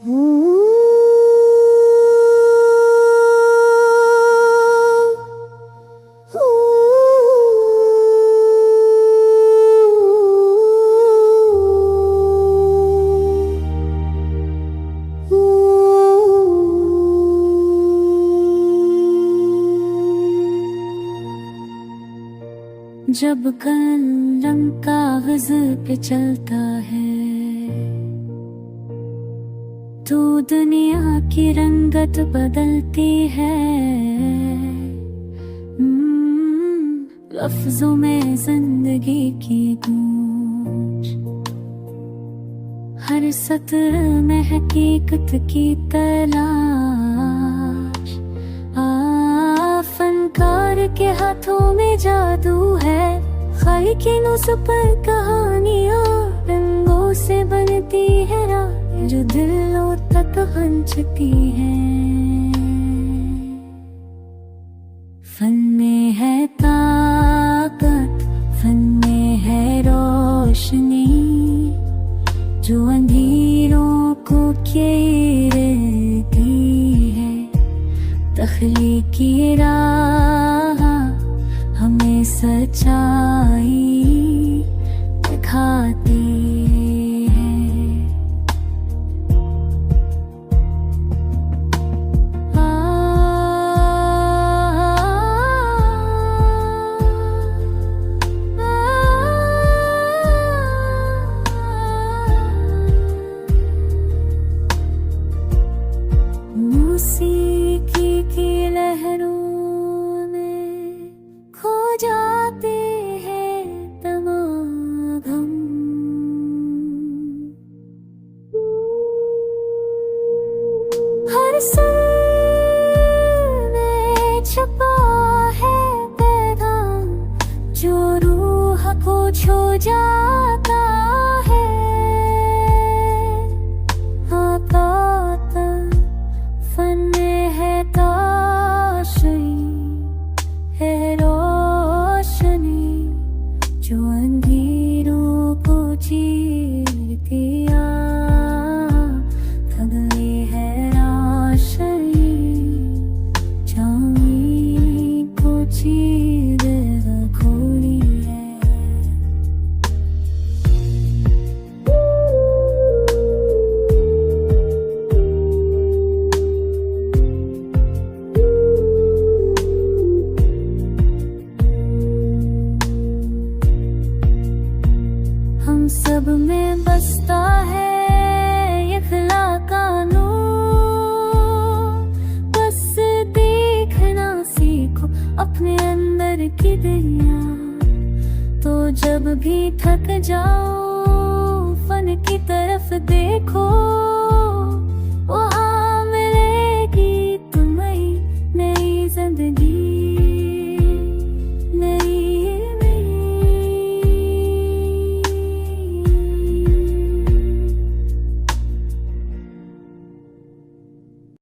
जब कलम कागज पे चलता है तो दुनिया की रंगत बदलती है। लफ्जों में जिंदगी की गूंज, हर सत्र में हकीकत की तलाश। फनकार के हाथों में जादू है, खालिकीनों से पर कहानियां रंगों से बनती है राह जो दिलों तक पहुंचती है। फन में है ताकत, फन में है रोशनी जो अंधेरों को घेरती है। तख्लीकी राह हमें सच्चाई दिखाती है। मौसीकी की लहरों में खो जाते हैं तमाम गम। हर सुर में छुपा है पैगाम जो रूह को छू जाता है। फन में है ताशरी, है रोशनी जो अंधेरों को चीरती आ। फगली है रोशनी चांदी को चीर खोली है। हम सब में बसता है ये खुला कानून, बस देखना सीखो अपने अंदर की दुनिया। तो जब भी थक जाओ फन की तरफ देखो।